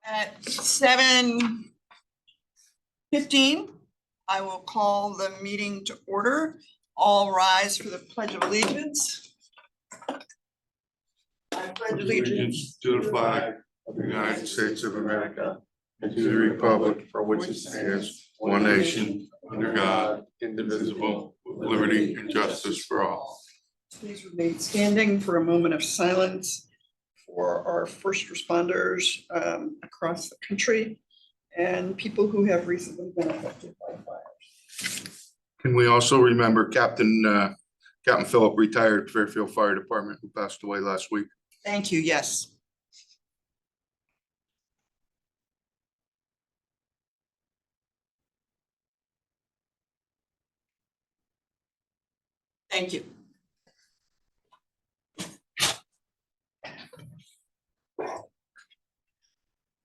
At 7:15, I will call the meeting to order. All rise for the Pledge of Allegiance. I pledge allegiance to the flag of the United States of America and to the republic for which it stands, one nation, under God, indivisible, with liberty and justice for all. Please remain standing for a moment of silence for our first responders across the country and people who have recently been affected by fires. Can we also remember Captain Phillip, retired Fairfield Fire Department, who passed away last week? Thank you. Yes. Thank you.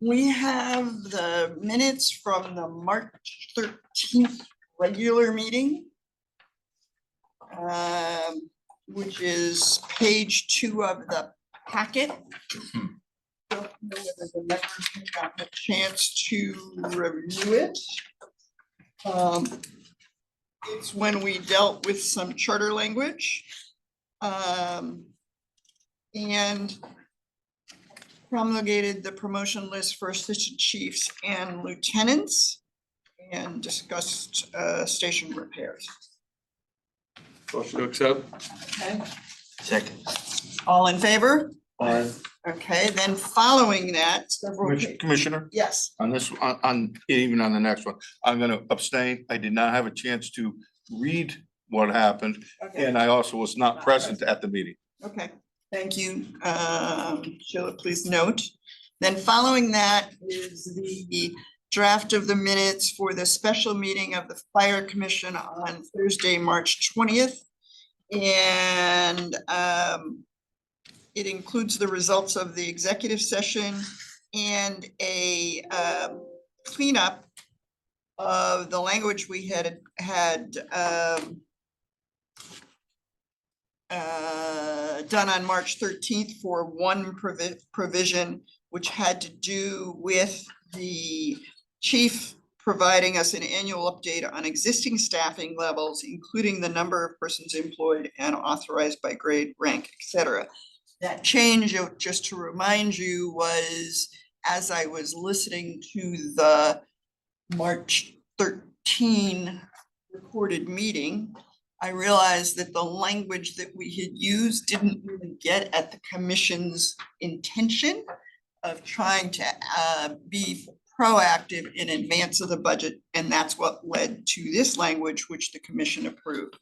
We have the minutes from the March 13th regular meeting, which is page 2 of the packet. Don't know whether the members have gotten a chance to review it. It's when we dealt with some charter language and promulgated the promotion list for assistant chiefs and lieutenants and discussed station repairs. Motion to accept. Okay, Second. all in favor? Aye. Okay, then following that, Commissioner, yes, on this, even on the next one, I'm gonna abstain. I did not have a chance to read what happened, okay, and I also was not present at the meeting. okay, thank you. Sheila, please note. Then following that is the draft of the minutes for the special meeting of the Fire Commission on Thursday, March 20th. And it includes the results of the executive session and a cleanup of the language we had done on March 13th for one provision, which had to do with the chief providing us an annual update on existing staffing levels, including the number of persons employed and authorized by grade, rank, etc. That change, just to remind you, was as I was listening to the March 13 recorded meeting, I realized that the language that we had used didn't really get at the commission's intention of trying to be proactive in advance of the budget. And that's what led to this language, which the commission approved.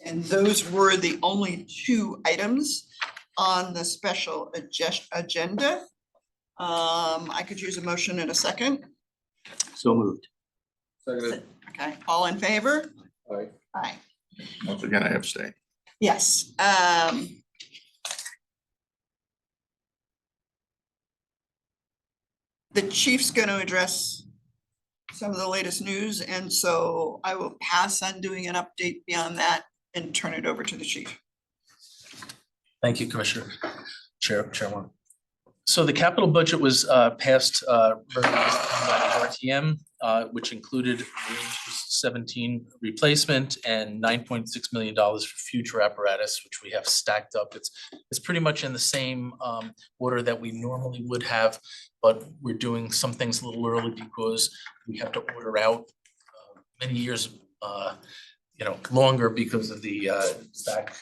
And those were the only 2 items on the special agenda. I could use a motion in a second. So moved. Second. Okay, all in favor? Aye. Aye. Once again, I abstain. Yes. The chief's going to address some of the latest news, and so I will pass on doing an update beyond that and turn it over to the chief. Thank you, Commissioner, Chairman. So the capital budget was passed by the RTM, which included the 17 replacement and $9.6 million for future apparatus, which we have stacked up. It's pretty much in the same order that we normally would have, but we're doing some things a little early because we have to order out many years, longer because of the stack.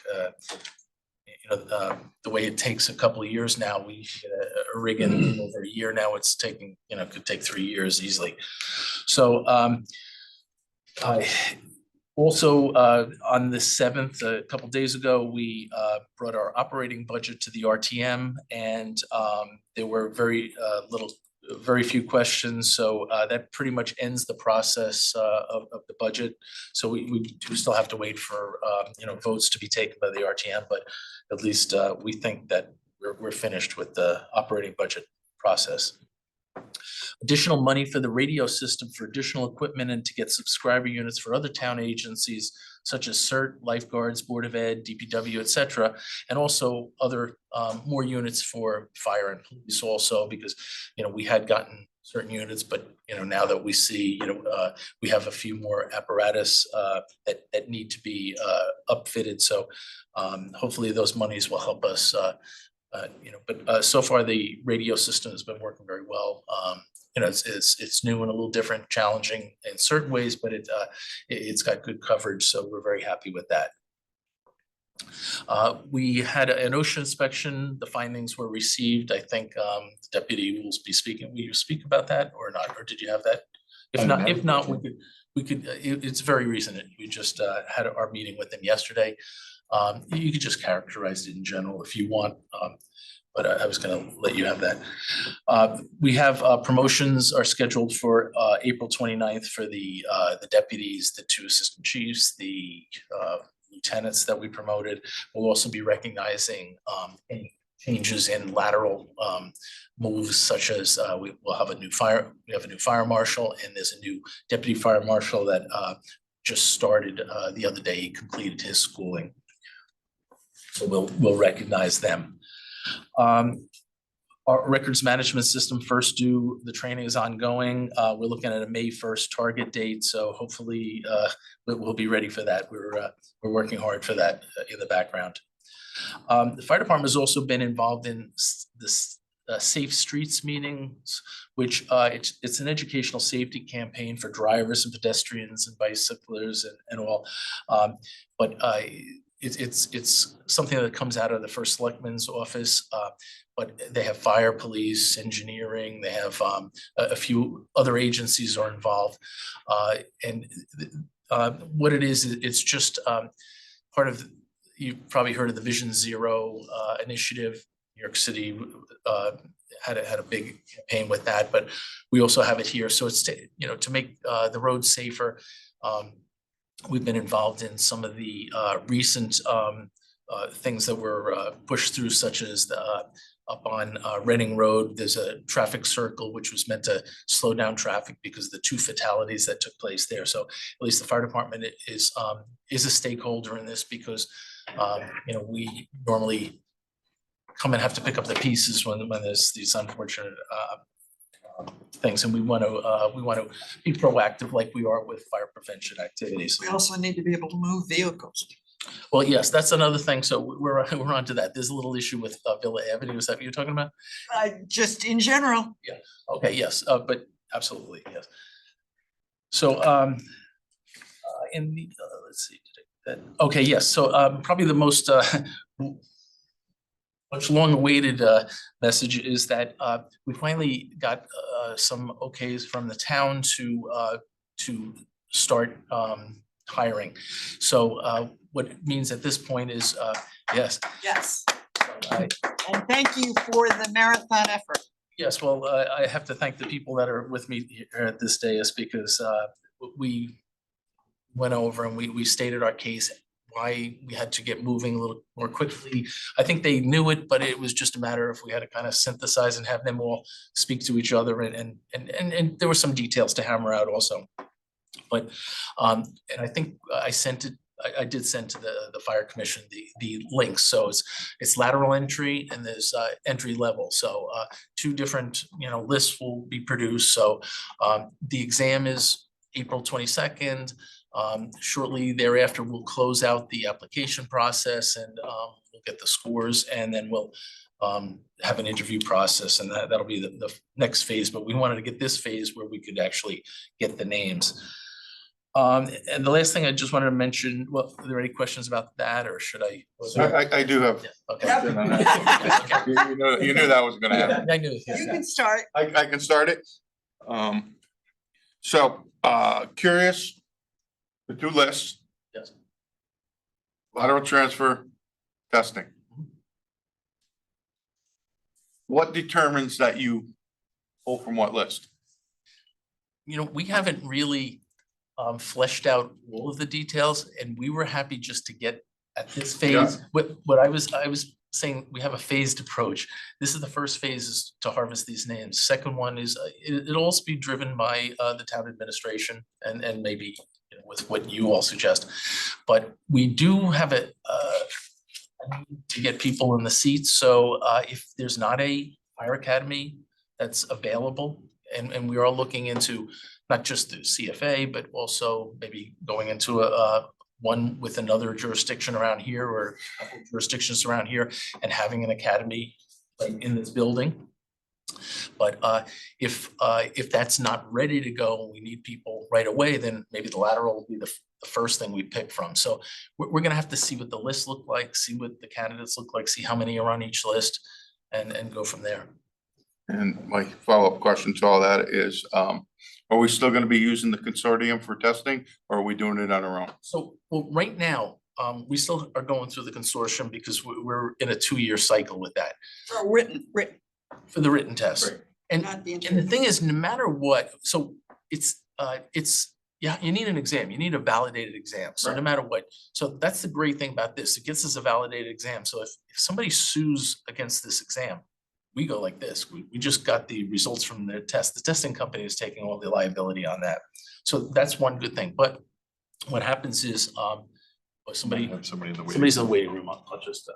The way it takes a couple of years now, we get a rig in over a year now. It's taking, could take 3 years easily. So I also on the 7th, a couple of days ago, we brought our operating budget to the RTM, and there were very few questions. So that pretty much ends the process of the budget. So we do still have to wait for votes to be taken by the RTM, but at least we think that we're finished with the operating budget process. Additional money for the radio system for additional equipment and to get subscriber units for other town agencies such as CERT, lifeguards, Board of Ed, DPW, et cetera. And also other more units for fire and police also, because, you know, we had gotten certain units, but, you know, now that we see, you know, we have a few more apparatus that need to be upfitted. So hopefully those monies will help us, you know, but so far the radio system has been working very well. You know, it's new and a little different, challenging in certain ways, but it's got good coverage, so we're very happy with that. We had an OSHA inspection. The findings were received. I think the deputy will be speaking. Will you speak about that or not? Or did you have that? If not, we could. It's very recent. We just had our meeting with him yesterday. You could just characterize it in general if you want. But I was gonna let you have that. We have promotions are scheduled for April 29th for the deputies, the 2 assistant chiefs, the lieutenants that we promoted. We'll also be recognizing any changes in lateral moves, such as we have a new fire marshal, and there's a new deputy fire marshal that just started the other day. He completed his schooling. So we'll recognize them. Our records management system first due, the training is ongoing. We're looking at a May 1st target date, so hopefully we'll be ready for that. We're working hard for that in the background. The fire department has also been involved in this Safe Streets meetings, which it's an educational safety campaign for drivers and pedestrians and bicyclers and all. But it's something that comes out of the first selectman's office, but they have fire, police, engineering, they have a few other agencies are involved. And what it is, it's just part of, you've probably heard of the Vision Zero initiative. New York City had a big campaign with that, but we also have it here. So it's to make the roads safer. We've been involved in some of the recent things that were pushed through, such as up on Reading Road, there's a traffic circle which was meant to slow down traffic because of the 2 fatalities that took place there. So at least the fire department is a stakeholder in this, because we normally come and have to pick up the pieces when there's these unfortunate things, and we want to be proactive like we are with fire prevention activities. We also need to be able to move vehicles. Well, yes, that's another thing. So we're on to that. There's a little issue with Villa Avenue. Is that what you're talking about? Just in general. Yeah. Okay. Yes. But absolutely. Yes. So in the let's see. Okay. Yes. So probably the most much long-awaited message is that we finally got some okays from the town to start hiring. So what it means at this point is yes. Yes. And thank you for the marathon effort. Yes, well, I have to thank the people that are with me here at this dais, because we went over and we stated our case, why we had to get moving a little more quickly. I think they knew it, but it was just a matter of we had to kind of synthesize and have them all speak to each other, and there were some details to hammer out also. But and I think I did send to the fire commission the links. So it's lateral entry and there's entry level. So 2 different lists will be produced. So the exam is April 22nd. Shortly thereafter, we'll close out the application process, and we'll get the scores, and then we'll have an interview process, and that'll be the next phase. But we wanted to get this phase where we could actually get the names. And the last thing I just wanted to mention, well, are there any questions about that, or should I? I do have. Okay. You knew that was gonna happen. I knew. You can start. I can start it. So curious, the 2 lists. Yes. Lateral transfer testing. What determines that you pull from what list? We haven't really fleshed out all of the details, and we were happy just to get at this phase. What I was saying we have a phased approach. This is the first phase is to harvest these names. Second one is, it'll also be driven by the town administration and maybe with what you all suggest. But we do have a need to get people in the seats. So if there's not a fire academy that's available, and we are looking into not just the CFA, but also maybe going into a one with another jurisdiction around here or a couple jurisdictions around here and having an academy like in this building. But if that's not ready to go and we need people right away, then maybe the lateral will be the first thing we pick from. So we're gonna have to see what the lists look like, see what the candidates look like, see how many are on each list and go from there. And my follow-up question to all that is, are we still gonna be using the consortium for testing, or are we doing it on our own? So, well, right now, we still are going through the consortium because we're in a 2-year cycle with that Written, for the written test. Right. And not the the interview. thing is, no matter what, so it's, yeah, you need an exam, you need a validated exam, so no Right. matter what. So that's the great thing about this, it gets us a validated exam, so if somebody sues against this exam, we go like this, we just got the results from the test, the testing company is taking all the liability on that. So that's one good thing, but what happens is, somebody's in the waiting room, I'll just.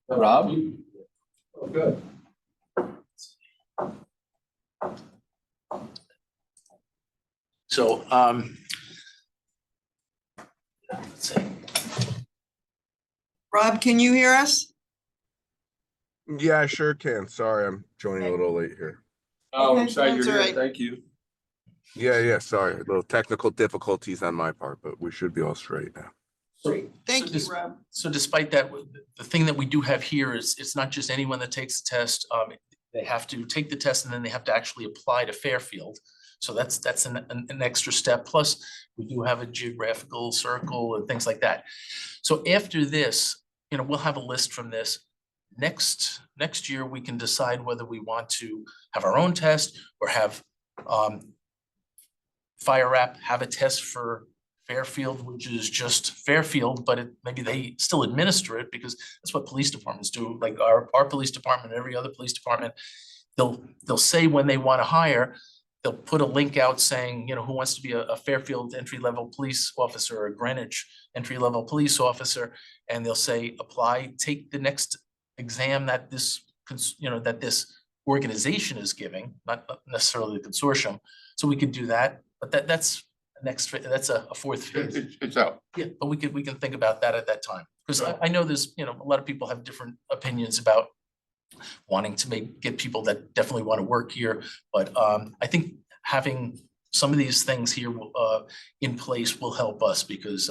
Rob? Good. So, let's see. Rob, can you hear us? Yeah, I sure can. Sorry, I'm joining a little late here. Oh, I'm sorry you're here. Thank you. Yeah, sorry. A little technical difficulties on my part, but we should be all straight now. Great, thank you, So Rob. So despite that, the thing that we do have here is, it's not just anyone that takes the test, they have to take the test and then they have to actually apply to Fairfield. So that's an extra step, plus we do have a geographical circle and things like that. So after this, we'll have a list from this. Next year, we can decide whether we want to have our own test or have Fire Rap have a test for Fairfield, which is just Fairfield, but maybe they still administer it because that's what police departments do. Like our police department, every other police department, they'll say when they want to hire, they'll put a link out saying, who wants to be a Fairfield entry-level police officer or a Greenwich entry-level police officer, and they'll say, apply, take the next exam that this organization is giving, not necessarily the consortium. So we could do that, but that's a fourth phase. It's out. Yeah, but we can think about that at that time, because I know there's, a lot of people have different opinions about wanting to get people that definitely want to work here, but I think having some of these things here in place will help us because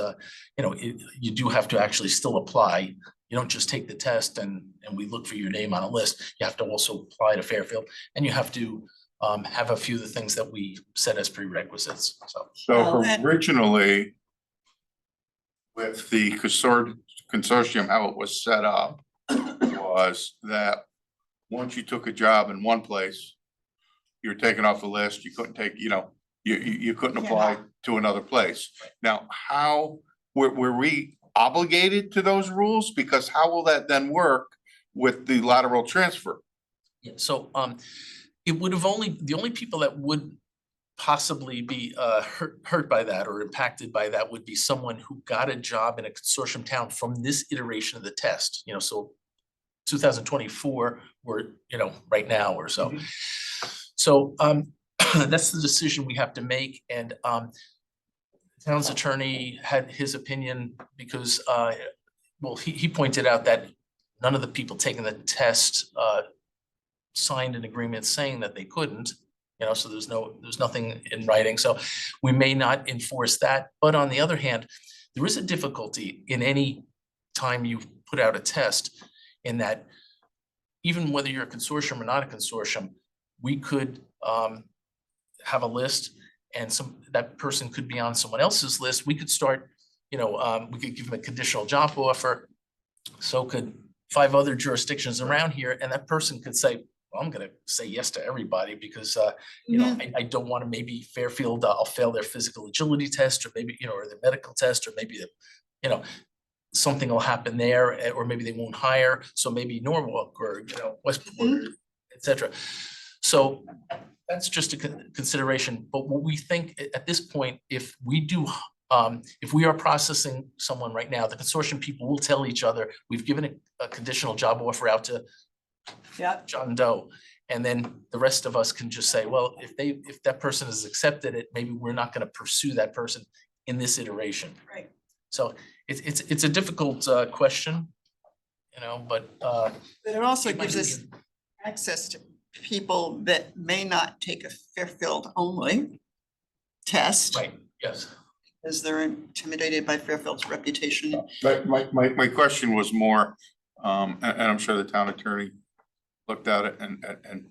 you do have to actually still apply. You don't just take the test and we look for your name on a list. You have to also apply to Fairfield, and you have to have a few of the things that we set as prerequisites. So originally, with the consortium, how it was set up was that once you took a job in one place, you were taken off the list, you couldn't take, you couldn't apply to another place. Now, how were we obligated to those rules? Because how will that then work with the lateral transfer? Yeah, so it would have the only people that would possibly be hurt by that or impacted by that would be someone who got a job in a consortium town from this iteration of the test, so 2024 or, right now or so. So that's the decision we have to make. And the town's attorney had his opinion because, he pointed out that none of the people taking the test signed an agreement saying that they couldn't, so there's nothing in writing. So we may not enforce that. But on the other hand, there is a difficulty in any time you put out a test in that even whether you're a consortium or not a consortium, we could have a list and that person could be on someone else's list. We could start, we could give them a conditional job offer. So could 5 other jurisdictions around here, and that person could say, well, I'm gonna say yes to everybody because I don't want to maybe Fairfield, I'll fail their physical agility test or maybe, or their medical test or maybe something will happen there, or maybe they won't hire, so maybe Norwalk or, Westport, et cetera. So that's just a consideration, but what we think at this point, if we are processing someone right now, the consortium people will tell each other, we've given a conditional job offer out to Yeah. John Doe. And then the rest of us can just say, well, if that person has accepted it, maybe we're not gonna pursue that person in this iteration. Right. So it's a difficult question, but But it also it might gives us be- access to people that may not take a Fairfield only test. right, yes. As they're intimidated by Fairfield's reputation. My question was more, and I'm sure the town attorney looked at it and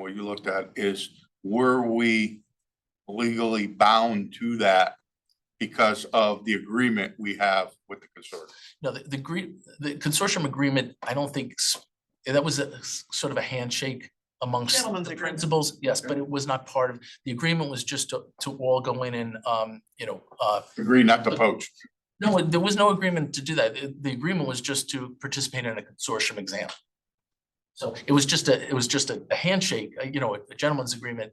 what you looked at is, were we legally bound to that because of the agreement we have with the consortium? No, the consortium agreement, I don't think, that was a sort of a handshake amongst Gentleman's the agreement. principals, yes, but it was not part of, the agreement was just to all go in and, Agree not to poach. no, there was no agreement to do that. The agreement was just to participate in a consortium exam. So it was just a handshake, a gentleman's agreement,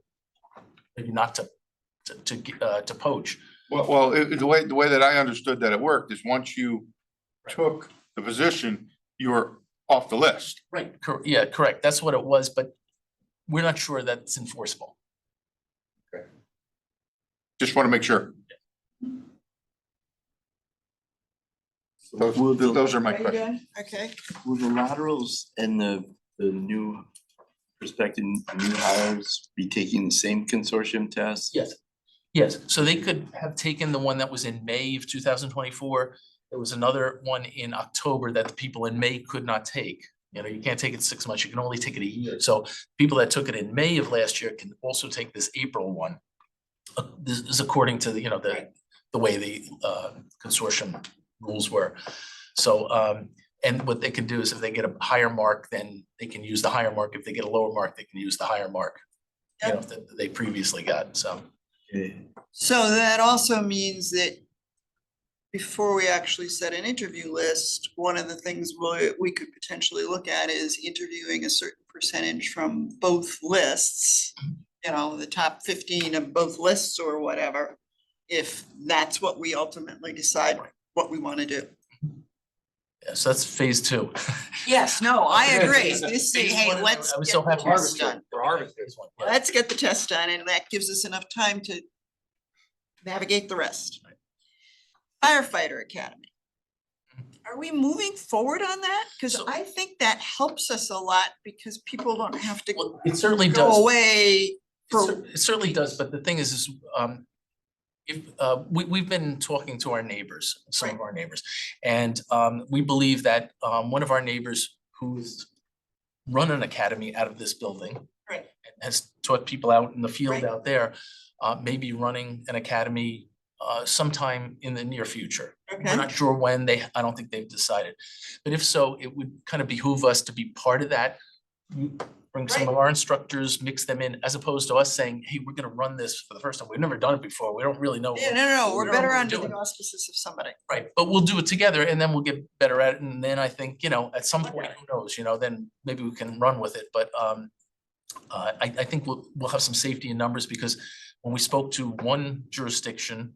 maybe not to poach. Well, the way that I understood that it worked is once you took the position, you were off the list. Right, yeah, correct. That's what it was, but we're not sure that's enforceable. Just want to make sure. Will the, Those are my Are you questions. done? Okay. will the laterals and the new prospective new hires be taking the same consortium test? Yes, so they could have taken the one that was in May of 2024. There was another one in October that the people in May could not take. You can't take it 6 months, you can only take it a year. So people that took it in May of last year can also take this April one. This is according to the way the consortium rules were. So and what they can do is if they get a higher mark, then they can use the higher mark. If they get a lower mark, they can use the higher mark. That they previously got, so. Okay. So that also means that before we actually set an interview list, one of the things we could potentially look at is interviewing a certain percentage from both lists. The top 15 of both lists or whatever, if that's what we ultimately decide what we want to do. Yeah, so that's phase two. Yes, no, I Yeah, agree. phase- This is, phase hey, one, let's I was get so the happy. test done. Phase one, yeah. Let's get the test done, and that gives us enough time to navigate the rest. Firefighter Academy. Are we moving forward on that? Because So- I think that helps us a lot because people don't have to Well, it certainly go does. away for, It certainly does, but the thing is if, we've been talking to our neighbors, some of our neighbors, and we believe that one of our neighbors who's run an academy out of this building. Right. and has taught people out in the field Right. out there, may be running an academy sometime in the near future. We're okay, not sure when, I don't think they've decided. But if so, it would kind of behoove us to be part of that. Bring some of our instructors, mix them in, as opposed to us saying, hey, we're gonna run this for the first time. We've never done it before. We don't really know. yeah, no, we we're don't know better what we're under doing. the auspices of somebody. Right, but we'll do it together and then we'll get better at it. And then I think, at some point, who knows, then maybe we can run with it. But I think we'll have some safety in numbers because when we spoke to one jurisdiction,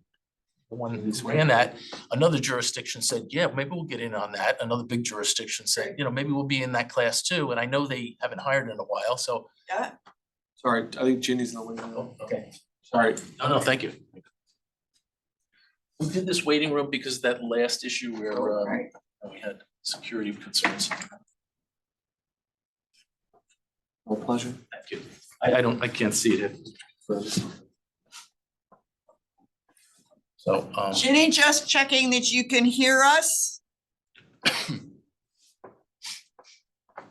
the one who's ran that, another jurisdiction said, yeah, maybe we'll get in on that. Another big jurisdiction said, maybe we'll be in that class too. And I know they haven't hired in a while, so. Yeah, Sorry, I think Ginny's in the window. Okay. Sorry. No, thank you. We did this waiting room because of that last issue where right. we had security concerns. My pleasure. Thank you. I can't see it. So, Ginny, just checking that you can hear us.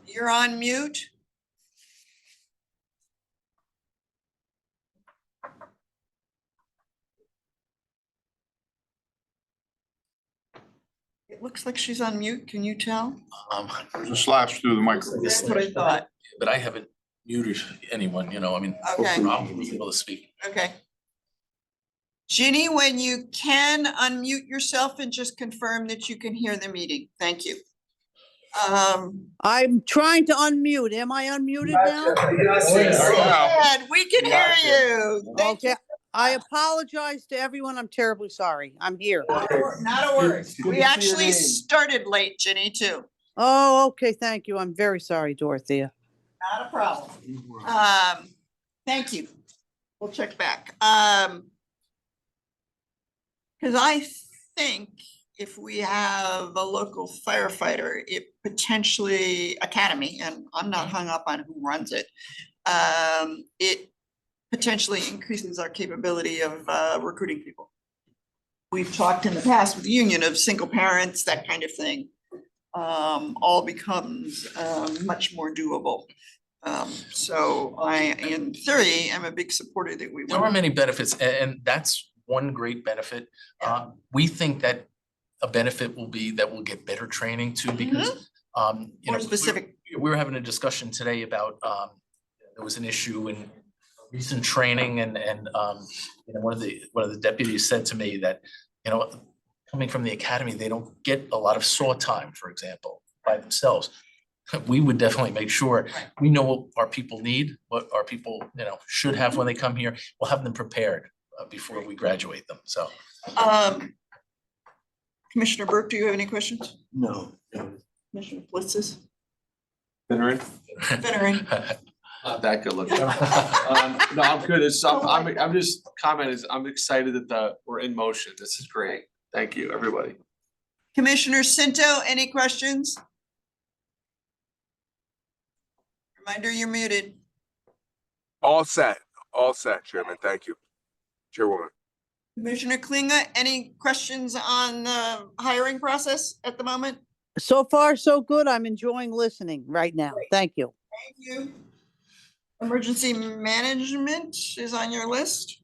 You're on mute. It looks like she's on mute. Can you tell? There's a slash through the microphone. That's what I thought. but I haven't muted anyone, Okay, Rob will be able to speak. okay. Ginny, when you can unmute yourself and just confirm that you can hear the meeting. Thank you. I'm trying to unmute. Am I unmuted now? Ed, we can hear you. Thank you. Okay, I apologize to everyone. I'm terribly sorry. I'm here. Not a word. We actually started late, Ginny, too. Oh, okay, thank you. I'm very sorry, Dorothea. Not a problem. Thank you. We'll check back. Cause I think if we have a local firefighter, it potentially academy, and I'm not hung up on who runs it. It potentially increases our capability of recruiting people. We've talked in the past with the union of single parents, that kind of thing. All becomes much more doable. So I, in theory, am a big supporter that we. There are many benefits, and that's one great benefit. We think that a benefit will be that we'll get better training too, because you know, More specific. we were having a discussion today about there was an issue in recent training, and you know, one of the deputies said to me that, you know, coming from the academy, they don't get a lot of saw time, for example, by themselves. We would definitely make sure we know what our people need, what our people, you know, should have when they come here. We'll have them prepared before we graduate them, so. Commissioner Burke, do you have any questions? No. Commissioner Blitzes? Veteran? Veteran? Not that good looking. No, I'm good. I'm just commenting, I'm excited that we're in motion. This is great. Thank you, everybody. Commissioner Cinto, any questions? Reminder, you're muted. All set, Chairman. Thank you. Chairwoman. Commissioner Klinga, any questions on the hiring process at the moment? So far, so good. I'm enjoying listening right now. Thank you. Thank you. Emergency management is on your list?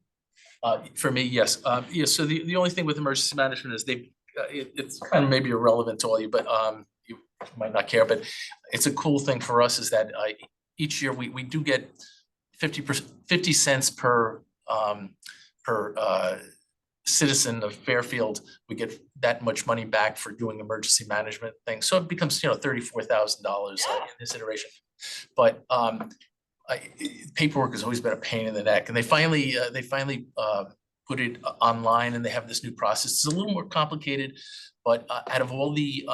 For me, yes. Yeah, so the only thing with emergency management is it's kind of maybe irrelevant to all you, but you might not care, but it's a cool thing for us is that each year we do get 50 cents per citizen of Fairfield. We get that much money back for doing emergency management things. So it becomes, you know, $34,000 in this iteration. But paperwork has always been a pain in the neck, and they finally put it online, and they have this new process. It's a little more complicated, but out of all the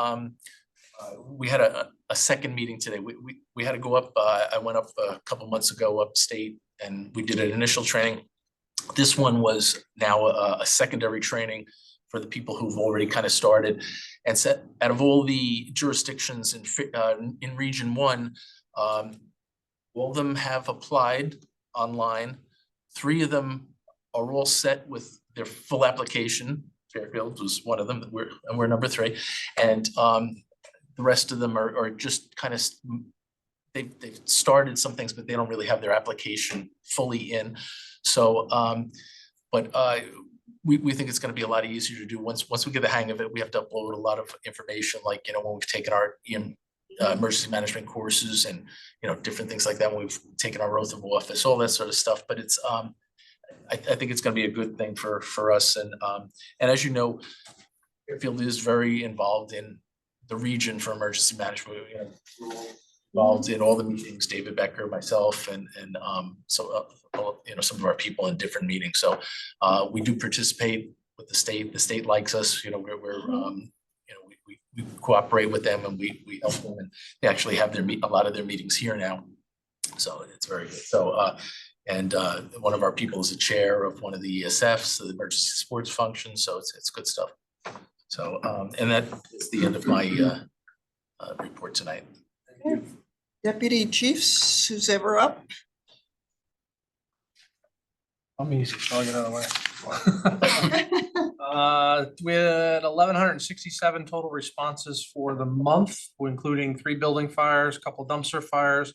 we had a second meeting today. We had to go up. I went up a couple months ago upstate, and we did an initial training. This one was now a secondary training for the people who've already kind of started. And so out of all the jurisdictions in Region 1, all of them have applied online. 3 of them are all set with their full application. Fairfield was one of them, we're number 3. And the rest of them are just kind of, they've started some things, but they don't really have their application fully in. So, but we think it's gonna be a lot easier to do once we get the hang of it. We have to upload a lot of information, like, you know, when we've taken our emergency management courses and, you know, different things like that, when we've taken our oath of office, all that sort of stuff. But it's, I think it's gonna be a good thing for us. And as you know, Fairfield is very involved in the region for emergency management. You know, we're all involved in all the meetings, David Becker, myself, and so you know, some of our people in different meetings. So we do participate with the state. The state likes us. You know, we're you know, we cooperate with them, and we help them, and they actually have a lot of their meetings here now. So it's very good. So and one of our people is a chair of one of the ESFs, the emergency sports function. So it's good stuff. So and that is the end of my report tonight. Deputy chiefs, who's ever up? I'm easy, so I'll get out of the way. We had 1,167 total responses for the month, including 3 building fires, a couple dumpster fires,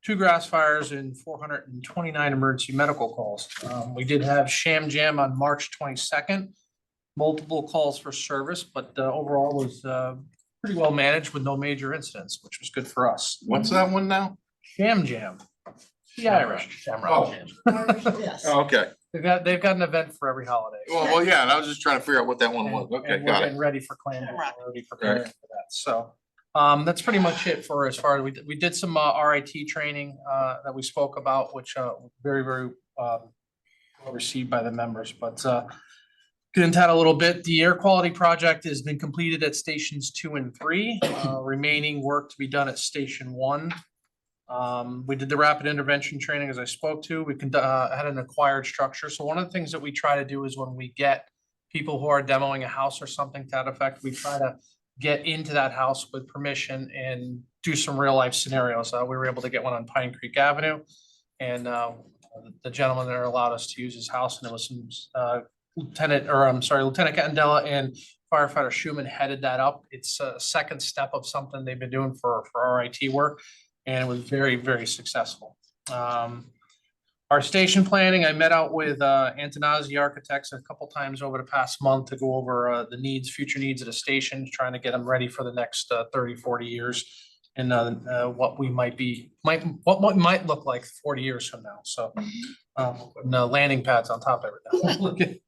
2 grass fires, and 429 emergency medical calls. We did have Sham Jam on March 22nd, multiple calls for service, but overall was pretty well managed with no major incidents, which was good for us. What's that one now? Sham Jam. The Irish. Shamrock. Yes. Okay. They've got an event for every holiday. Well, yeah, and I was just trying to figure out what that one was. And- Okay, and we're got it. getting ready for Clam. Rock. We're already preparing for that. So that's pretty much it for as far as we did some RIT training that we spoke about, which very, very well received by the members, but get into that a little bit. The air quality project has been completed at stations 2 and 3. Remaining work to be done at station 1. We did the rapid intervention training as I spoke to. We had an acquired structure. So one of the things that we try to do is when we get people who are demoing a house or something to that effect, we try to get into that house with permission and do some real life scenarios. We were able to get one on Pine Creek Avenue. And the gentleman there allowed us to use his house, and it was some Lieutenant Candela and firefighter Schumann headed that up. It's a second step of something they've been doing for RIT work, and it was very, very successful. Our station planning, I met out with Antonazzi Architects a couple times over the past month to go over the future needs of the station, trying to get them ready for the next 30, 40 years. And what we might look like 40 years from now. So no landing pads on top of everything.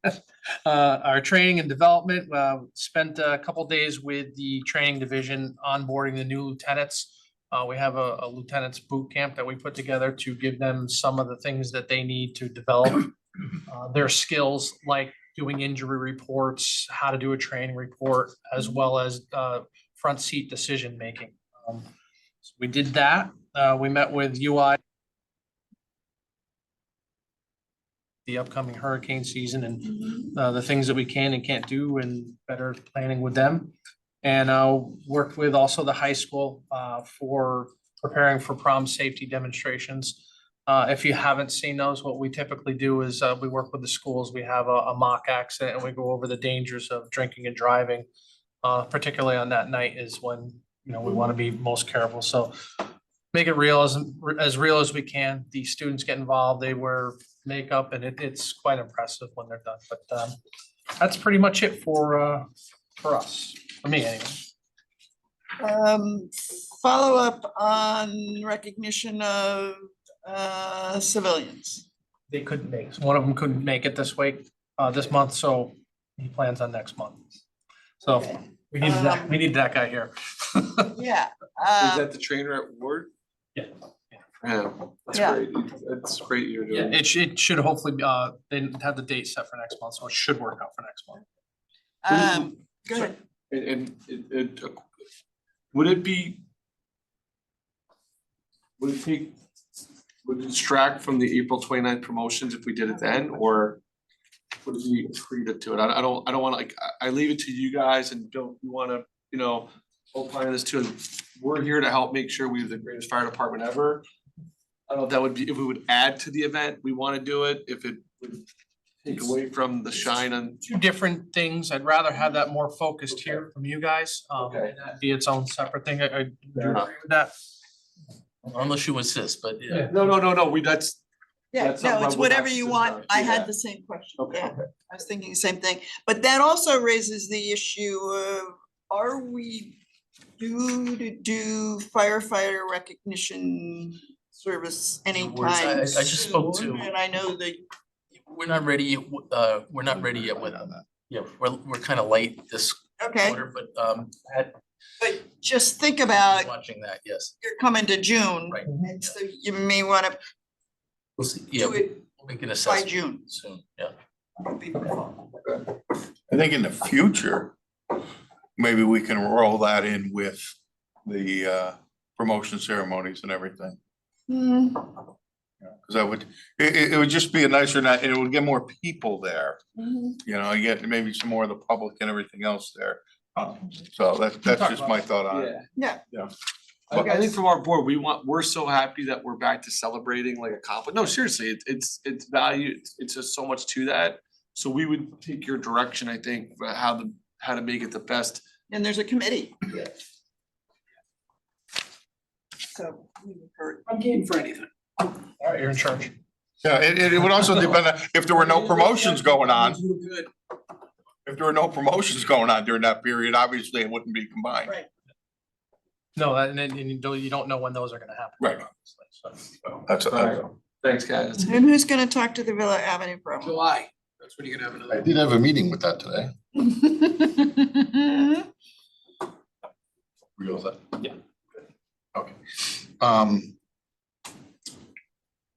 Our training and development, spent a couple days with the training division onboarding the new lieutenants. We have a lieutenant's boot camp that we put together to give them some of the things that they need to develop their skills, like doing injury reports, how to do a training report, as well as front seat decision making. So we did that. We met with UI, the upcoming hurricane season, and the things that we can and can't do, and better planning with them. And worked with also the high school for preparing for prom safety demonstrations. If you haven't seen those, what we typically do is we work with the schools. We have a mock accident, and we go over the dangers of drinking and driving. Particularly on that night is when we want to be most careful. So make it real as real as we can. The students get involved. They wear makeup, and it's quite impressive when they're done. But that's pretty much it for us. For me, anyway. Follow up on recognition of civilians. They couldn't make it. One of them couldn't make it this month, so he plans on next month. So Okay. we need that guy here. Yeah. Is that the trainer at Ward? Yeah. Yeah, that's Yeah. great. That's great you're Yeah, doing. it should hopefully they have the date set for next month, so it should work out for next month. Go ahead. And would it distract from the April 29th promotions if we did it then, or would it be accretive to it? I don't wanna, like, I leave it to you guys, and don't you wanna, opine this too. We're here to help make sure we have the greatest fire department ever. I don't know if that would be, if we would add to the event, we wanna do it, if it would take away from the shine on. Two different things. I'd rather have that more focused here from you guys. Okay. And that be its own separate thing. I would you Fair enough. agree with that. Unless you insist, but yeah. No, that's Yeah, That's something no, I it's would whatever have you to want. know. I Yeah. had the same question. Okay, Yeah, okay. I was thinking the same thing. But that also raises the issue of, are we due to do firefighter recognition service I anytime just spoke soon? to- And I know that, We're not ready, yet with, yeah, we're kind of late this okay, quarter, but but just think about, watching that, yes. you're coming to June. Right. And so you may wanna We'll see, yeah, do it we'll make an by assessment June. soon, yeah. I think in the future, maybe we can roll that in with the promotion ceremonies and everything. Hmm, Cause it would just be a nicer night, and it would get more people there, mhm. you get maybe some more of the public and everything else there. So that's just my thought on it. Yeah. Yeah. I think from our board, we're so happy that we're back to celebrating like a compliment. No, seriously, it's value, it's just so much to that. So we would take your direction, I think, for how to make it the best. And there's a committee. So we would hurt. I'm game for anything. All right, you're in charge. Yeah, it would also depend on if there were no promotions going on. If there were no promotions going on during that period, obviously it wouldn't be combined. Right. No, and you don't know when those are gonna happen. Right. obviously, so. That's. Thanks, guys. And who's gonna talk to the Villa Avenue problem? July, that's when you're gonna have I another. did have a meeting with that today. We all set? Yeah. Okay.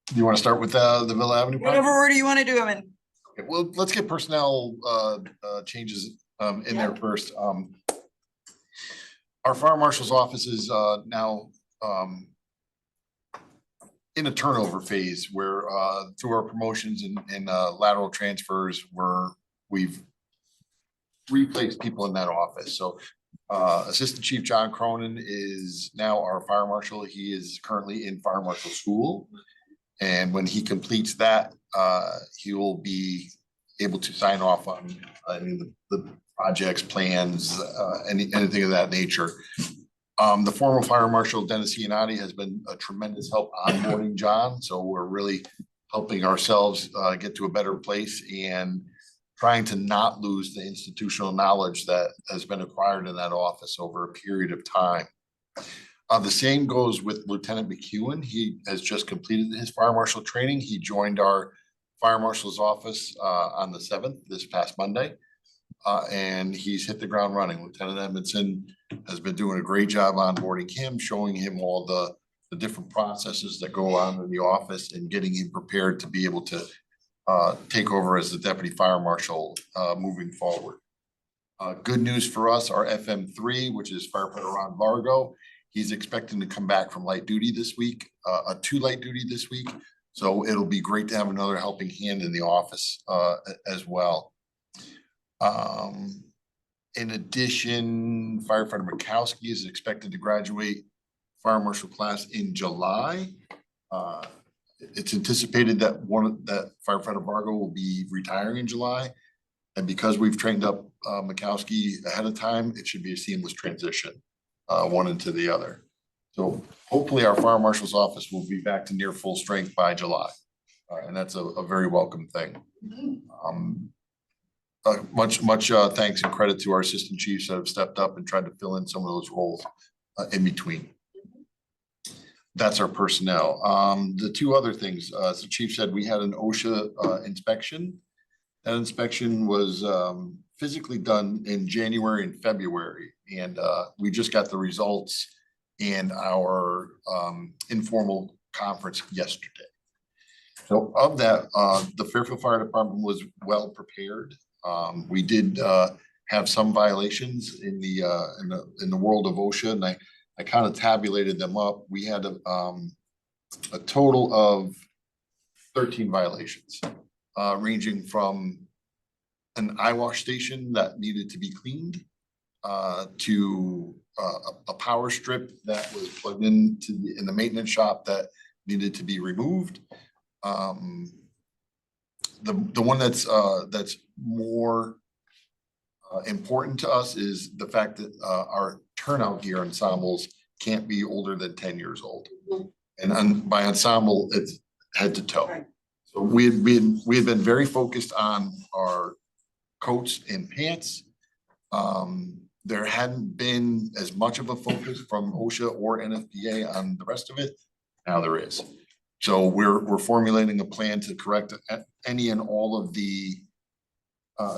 Do you want to start with the Villa Avenue project? Whatever order you wanna do them in. Okay, well, let's get personnel changes in there first. Our fire marshal's office is now in a turnover phase where through our promotions and lateral transfers, we've replaced people in that office. So Assistant Chief John Cronin is now our fire marshal. He is currently in fire marshal school. And when he completes that, he will be able to sign off on the projects, plans, anything of that nature. The former fire marshal Dennis Iannotti has been a tremendous help onboarding John, so we're really helping ourselves get to a better place and trying to not lose the institutional knowledge that has been acquired in that office over a period of time. The same goes with Lieutenant McEwen. He has just completed his fire marshal training. He joined our fire marshal's office on the 7th, this past Monday. And he's hit the ground running. Lieutenant Edmondson has been doing a great job onboarding him, showing him all the different processes that go on in the office and getting him prepared to be able to take over as the deputy fire marshal moving forward. Good news for us, our FM3, which is firefighter Ron Vargo, he's expecting to come back from light duty this week, to light duty this week. So it'll be great to have another helping hand in the office as well. In addition, firefighter Mikowski is expected to graduate fire marshal class in July. It's anticipated that that firefighter Vargo will be retiring in July. And because we've trained up Mikowski ahead of time, it should be a seamless transition, one into the other. So hopefully our fire marshal's office will be back to near full strength by July. And that's a very welcome thing. Much thanks and credit to our assistant chiefs that have stepped up and tried to fill in some of those roles in between. That's our personnel. The two other things, as the chief said, we had an OSHA inspection. That inspection was physically done in January and February, and we just got the results in our informal conference yesterday. So of that, the Fairfield Fire Department was well prepared. We did have some violations in the world of OSHA, and I kind of tabulated them up. We had a total of 13 violations, ranging from an eye wash station that needed to be cleaned to a power strip that was plugged into in the maintenance shop that needed to be removed. The one that's more important to us is the fact that our turnout gear ensembles can't be older than 10 years old. And by ensemble, it's head to toe. Right. So we had been very focused on our coats and pants. There hadn't been as much of a focus from OSHA or NFPA on the rest of it. Now there is. So we're formulating a plan to correct any and all of the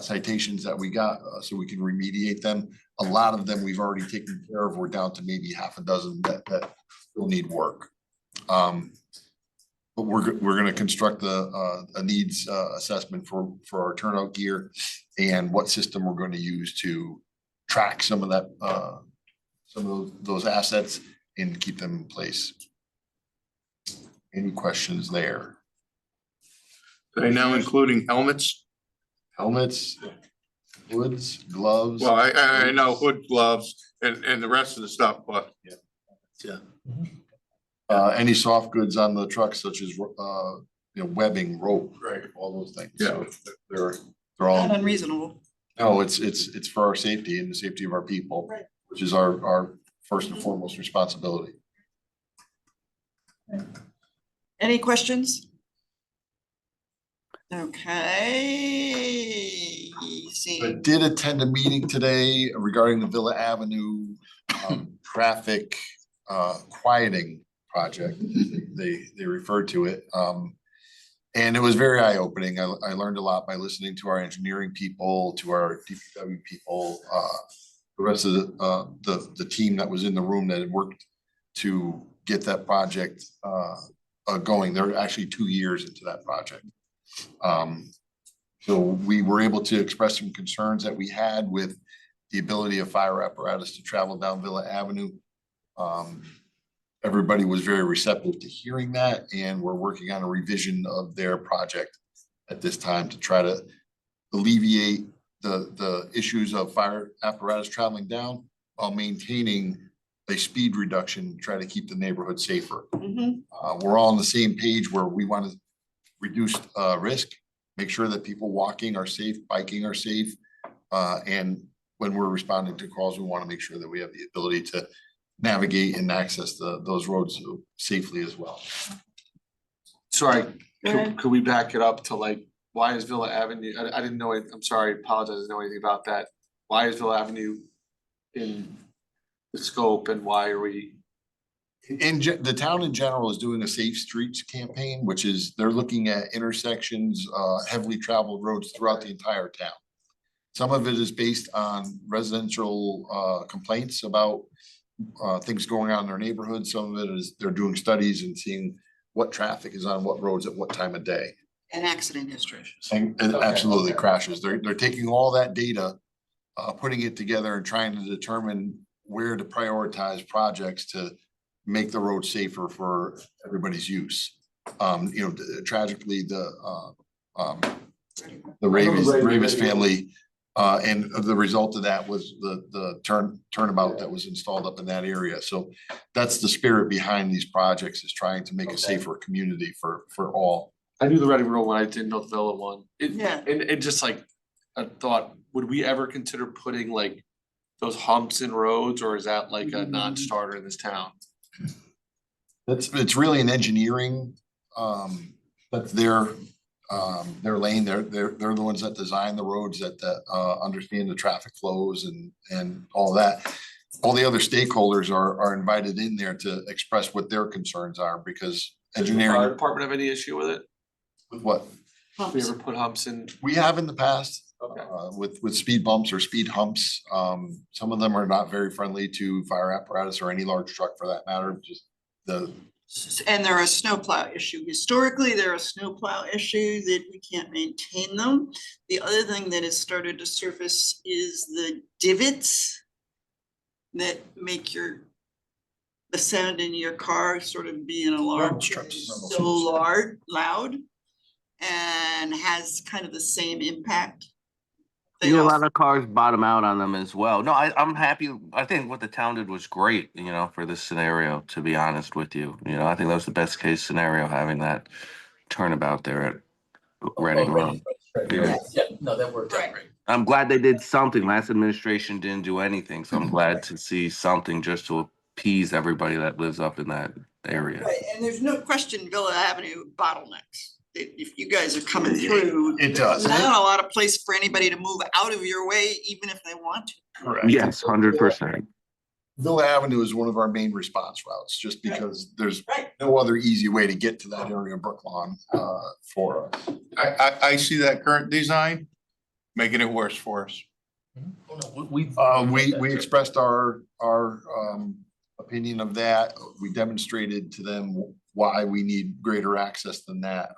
citations that we got so we can remediate them. A lot of them we've already taken care of. We're down to maybe half a dozen that still need work. But we're gonna construct a needs assessment for our turnout gear and what system we're going to use to track some of that some of those assets and keep them in place. Any questions there? Are they now including helmets? Helmets, hoods, gloves? Well, I know hood, gloves, and the rest of the stuff, but. Yeah. Any soft goods on the truck such as, webbing, rope, right, all those things. Yeah. So they're all. Not unreasonable. No, it's for our safety and the safety of our people, Right. which is our first and foremost responsibility. Any questions? Okay, I see, did attend a meeting today regarding the Villa Avenue traffic quieting project. They referred to it. And it was very eye-opening. I learned a lot by listening to our engineering people, to our DPW people, the rest of the team that was in the room that had worked to get that project going. They're actually 2 years into that project. So we were able to express some concerns that we had with the ability of fire apparatus to travel down Villa Avenue. Everybody was very receptive to hearing that, and we're working on a revision of their project at this time to try to alleviate the issues of fire apparatus traveling down while maintaining a speed reduction, try to keep the neighborhood safer. We're all on the same page where we want to reduce risk, make sure that people walking are safe, biking are safe. And when we're responding to calls, we want to make sure that we have the ability to navigate and access those roads safely as well. Sorry, Go ahead. could we back it up to like, why is Villa Avenue, I didn't know it, I'm sorry, apologize, I didn't know anything about that. Why is Villa Avenue in the scope and why are we? The town in general is doing a safe streets campaign, which is they're looking at intersections, heavily traveled roads throughout the entire town. Some of it is based on residential complaints about things going on in their neighborhood. Some of it is they're doing studies and seeing what traffic is on what roads at what time of day. And accident history. And absolutely crashes. They're taking all that data, putting it together and trying to determine where to prioritize projects to make the road safer for everybody's use. Tragically, the Ravis family, and the result of that was the turnabout that was installed up in that area. So that's the spirit behind these projects, is trying to make a safer community for all. I knew the Reading Road one, I didn't know the Villa one. Yeah. And just like, I thought, would we ever consider putting like those humps in roads, or is that like a non-starter in this town? It's really an engineering, that's their lane. They're the ones that design the roads, that understand the traffic flows and all that. All the other stakeholders are invited in there to express what their concerns are, because Does the fire engineering, department have any issue with it? with what Have we ever put humps in? we have in the past, Okay. with speed bumps or speed humps. Some of them are not very friendly to fire apparatus or any large truck for that matter, just And they're a snowplow issue. Historically, they're a snowplow issue that we can't maintain them. The other thing that has started to surface is the divots that make the sound in your car sort of be an alarm, so loud, and has kind of the same impact. They Yeah, a also- lot of cars bottom out on them as well. No, I'm happy. I think what the town did was great, for this scenario, to be honest with you. I think that was the best case scenario, having that turnabout there at Reading Road. Yeah, no, that worked out Right. great. I'm glad they did something. Last administration didn't do anything, so I'm glad to see something just to appease everybody that lives up in that area. Right, and there's no question Villa Avenue bottlenecks. If you guys are coming through. It does. There's not a lot of place for anybody to move out of your way, even if they want to. correct. Yes, 100%. Villa Avenue is one of our main response routes, just because there's Right. no other easy way to get to that area of Brooklawn for us. I see that current design making it worse for us. Oh, no, we. We expressed our opinion of that. We demonstrated to them why we need greater access than that.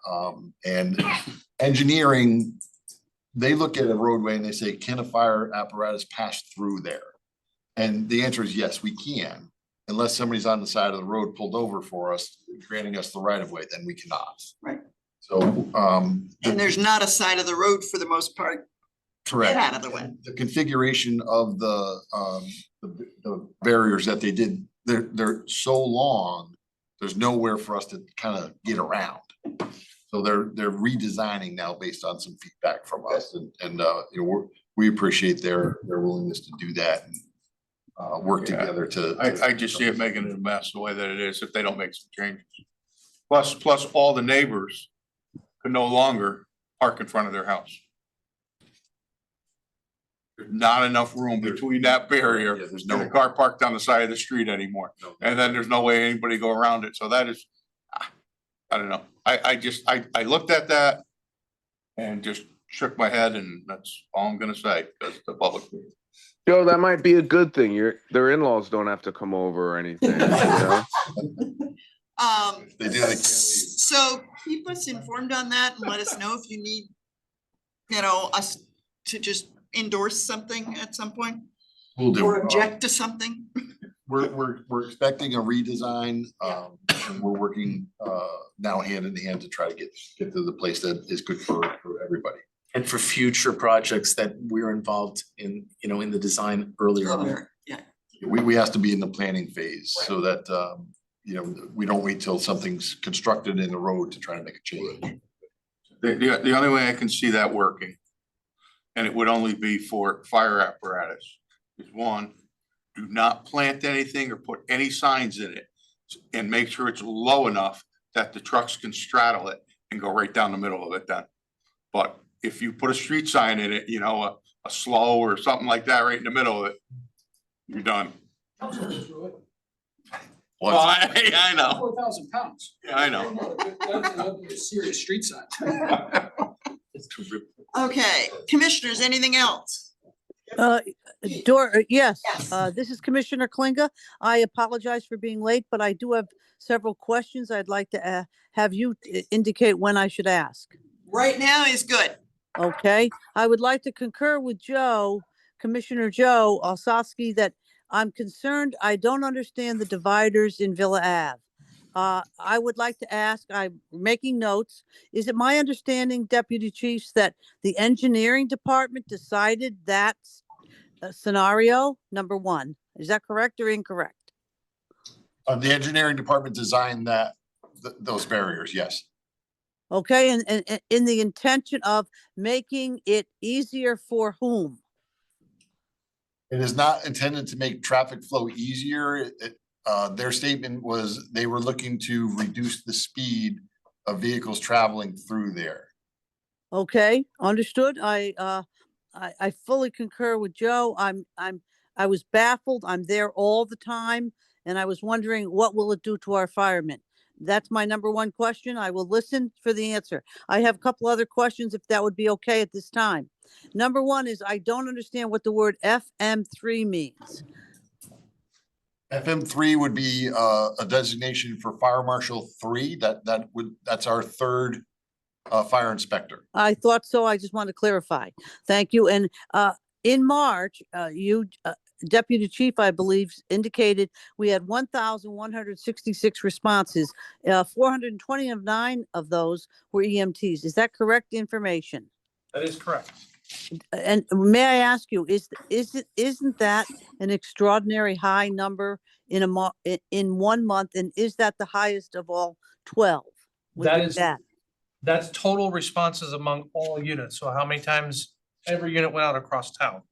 And engineering, they look at a roadway and they say, can a fire apparatus pass through there? And the answer is yes, we can, unless somebody's on the side of the road pulled over for us, granting us the right of way, then we cannot. Right. So, And there's not a side of the road for the most part. correct. Get out of the way. The configuration of the barriers that they did, they're so long, there's nowhere for us to kind of get around. So they're redesigning now based on some feedback from us, and we appreciate their willingness to do that and work Yeah. together to. I just see it making it a mess the way that it is if they don't make some changes. Plus all the neighbors could no longer park in front of their house. There's not enough room between that barrier Yeah, there's and no- the car parked on the side of the street anymore. And then there's no way anybody go around it. So that is, I don't know. I looked at that and just shook my head, and that's all I'm gonna say, because the public. Joe, that might be a good thing. Their in-laws don't have to come over or anything, you know? They do, they can't leave. So keep us informed on that and let us know if you need, us to just endorse something at some point We'll do. or object to something. We're expecting a redesign, and we're working, now hand in hand to try to get to the place that is good for everybody. And for future projects that we're involved in, in the design earlier on. Yeah. We have to be in the planning phase so that, we don't wait till something's constructed in the road to try to make a change. The only way I can see that working, and it would only be for fire apparatus, is one, do not plant anything or put any signs in it, and make sure it's low enough that the trucks can straddle it and go right down the middle of it then. But if you put a street sign in it, a slow or something like that right in the middle of it, you're done. Well, I know. 4,000 pounds. Yeah, I know. That's a serious street sign. Okay, commissioners, anything else? Yes, Yes. this is Commissioner Klinga. I apologize for being late, but I do have several questions I'd like to have you indicate when I should ask. Right now is good. Okay, I would like to concur with Commissioner Joe Osowski, that I'm concerned, I don't understand the dividers in Villa Ave. I would like to ask, I'm making notes, is it my understanding, Deputy Chiefs, that the engineering department decided that scenario, number one? Is that correct or incorrect? The engineering department designed those barriers, yes. Okay, and in the intention of making it easier for whom? It is not intended to make traffic flow easier. Their statement was they were looking to reduce the speed of vehicles traveling through there. Okay, understood. I fully concur with Joe. I was baffled. I'm there all the time, and I was wondering, what will it do to our firemen? That's my number one question. I will listen for the answer. I have a couple other questions, if that would be okay at this time. Number one is, I don't understand what the word FM3 means. FM3 would be a designation for Fire Marshal 3. That's our third fire inspector. I thought so. I just want to clarify. Thank you. And in March, you, Deputy Chief, I believe, indicated we had 1,166 responses. 429 of those were EMTs. Is that correct information? That is correct. And may I ask you, isn't that an extraordinary high number in 1 month? And is that the highest of all 12? That's total responses among all units. So how many times every unit went out across town?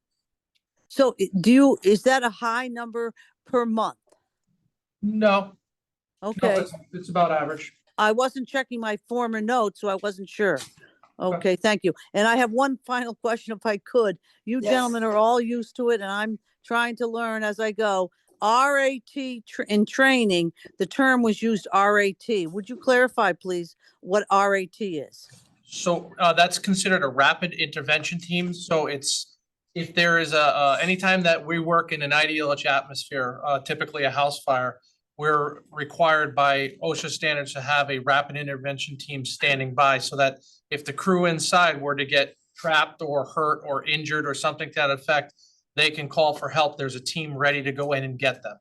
So is that a high number per month? No. No, Okay, it's about average. I wasn't checking my former notes, so I wasn't sure. Okay, thank you. And I have one final question, if I could. You Yes. gentlemen are all used to it, and I'm trying to learn as I go. RAT in training, the term was used RAT. Would you clarify, please, what RAT is? So that's considered a rapid intervention team. So it's, if there is anytime that we work in an IDLH atmosphere, typically a house fire, we're required by OSHA standards to have a rapid intervention team standing by, so that if the crew inside were to get trapped or hurt or injured or something to that effect, they can call for help. There's a team ready to go in and get them.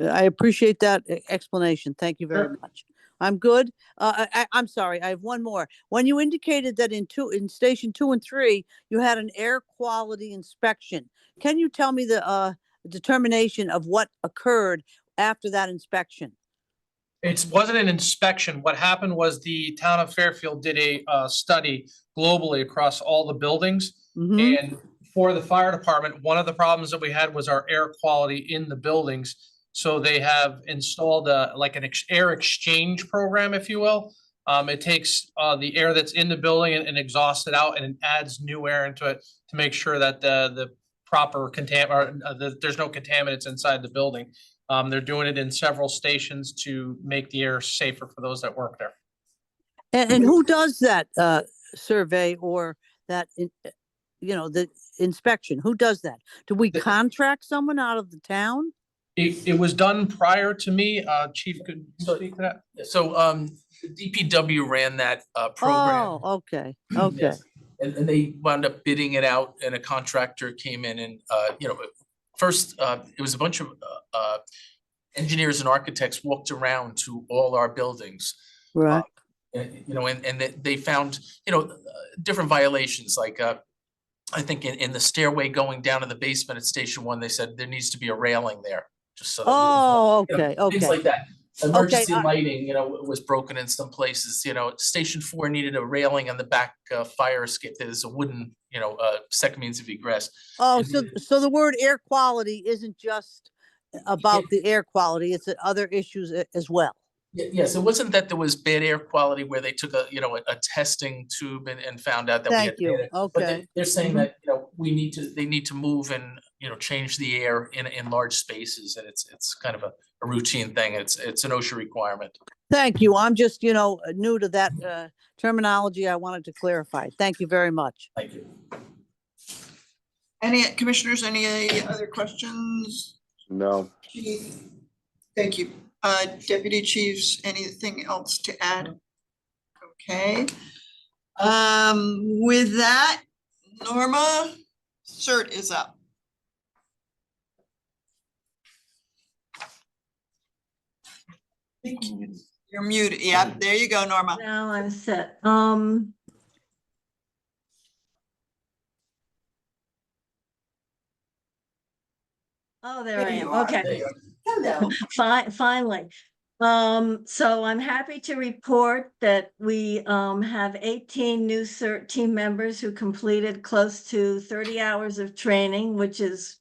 I appreciate that explanation. Thank you very Sure. much. I'm good. I'm sorry, I have one more. When you indicated that in station 2 and 3, you had an air quality inspection, can you tell me the determination of what occurred after that inspection? It wasn't an inspection. What happened was the town of Fairfield did a study globally across all the buildings. Mhm. And for the fire department, one of the problems that we had was our air quality in the buildings. So they have installed like an air exchange program, if you will. It takes the air that's in the building and exhausts it out, and it adds new air into it to make sure that the proper there's no contaminants inside the building. They're doing it in several stations to make the air safer for those that work there. And who does that survey or that, the inspection? Who does that? Do we contract someone out of the town? It was done prior to me. Chief, could you speak to that? So the DPW ran that program. Oh, okay, okay. Yes. And they wound up bidding it out and a contractor came in and, first, it was a bunch of engineers and architects walked around to all our buildings. Right. And they found, different violations, like, I think in the stairway going down to the basement at Station 1, they said there needs to be a railing there, just so. Oh, you know, okay, Things okay. like that. Emergency I- lighting, was broken in some places, Station 4 needed a railing on the back fire escape. There's a wooden, second means of egress. Oh, And so the word air quality isn't just about the air quality, it's other issues as well. Yes, it wasn't that there was bad air quality where they took a testing tube and found out that we had. Thank you, bad air, but okay. they're saying that, they need to move and, change the air in large spaces, and it's kind of a routine thing. It's an OSHA requirement. Thank you. I'm just, new to that terminology. I wanted to clarify. Thank you very much. Thank you. Any commissioners, any other questions? No. Chief? Thank you. Deputy chiefs, anything else to add? Okay. With that, Norma, CERT is up. You're muted. Yeah, there you go, Norma. Now I'm set. Oh, there I There you am. are. Okay. There you go. Hello. Finally. So I'm happy to report that we have 18 new CERT team members who completed close to 30 hours of training, which is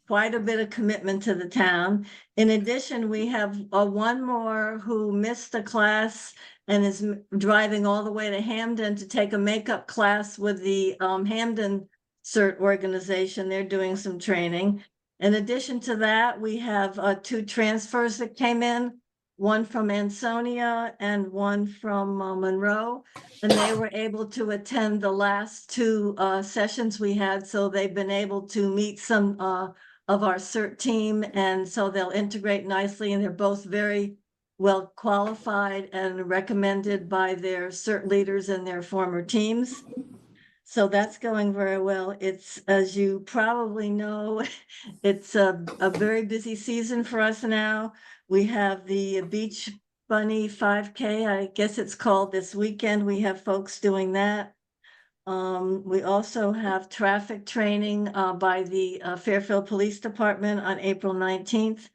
quite a bit of commitment to the town. In addition, we have one more who missed a class and is driving all the way to Hamden to take a makeup class with the Hamden CERT organization. They're doing some training. In addition to that, we have 2 transfers that came in, one from Ansonia and one from Monroe. And they were able to attend the last 2 sessions we had, so they've been able to meet some of our CERT team, and so they'll integrate nicely, and they're both very well qualified and recommended by their CERT leaders and their former teams. So that's going very well. It's, as you probably know, it's a very busy season for us now. We have the Beach Bunny 5K, I guess it's called, this weekend. We have folks doing that. We also have traffic training by the Fairfield Police Department on April 19th,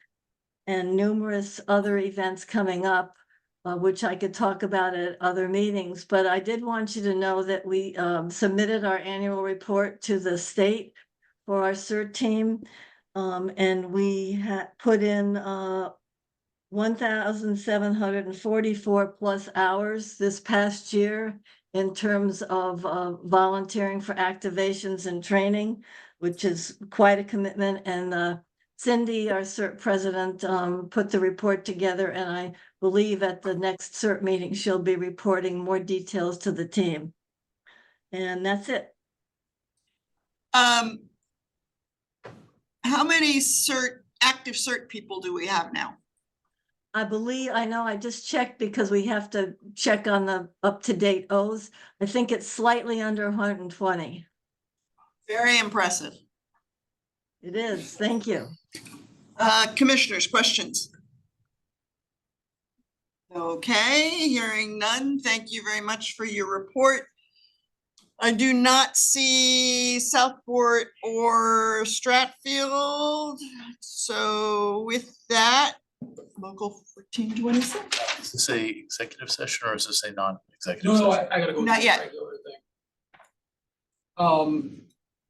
and numerous other events coming up, which I could talk about at other meetings. But I did want you to know that we submitted our annual report to the state for our CERT team. And we had put in 1,744 plus hours this past year in terms of volunteering for activations and training, which is quite a commitment. And Cindy, our CERT president, put the report together, and I believe at the next CERT meeting, she'll be reporting more details to the team. And that's it. How many active CERT people do we have now? I believe, I know, I just checked because we have to check on the up-to-date O's. I think it's slightly under 120. Very impressive. It is, thank you. Commissioners, questions? Okay, hearing none. Thank you very much for your report. I do not see Southport or Stratfield. So with that, local 1426. Is this a executive session or is this a non-executive No, session? I gotta go. Not to the yet. regular thing.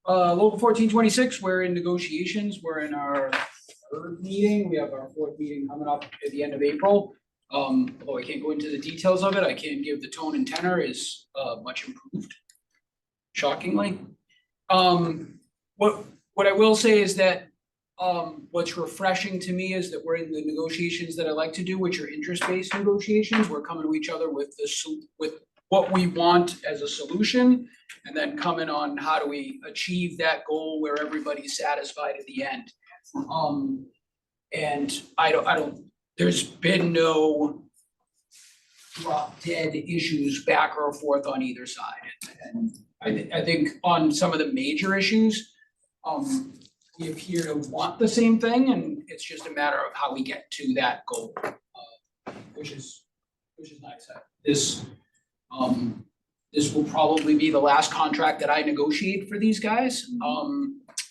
Local 1426, we're in negotiations. We're in our 3rd meeting. We have our 4th meeting coming up at the end of April. Although I can't go into the details of it, I can give the tone and tenor is much improved, shockingly. What I will say is that What's refreshing to me is that we're in the negotiations that I like to do, which are interest-based negotiations. We're coming to each other with with what we want as a solution, and then coming on how do we achieve that goal where everybody's satisfied at the end. And I don't, there's been no drop dead issues back or forth on either side. And I think on some of the major issues, we appear to want the same thing, and it's just a matter of how we get to that goal, which is nice. This will probably be the last contract that I negotiate for these guys.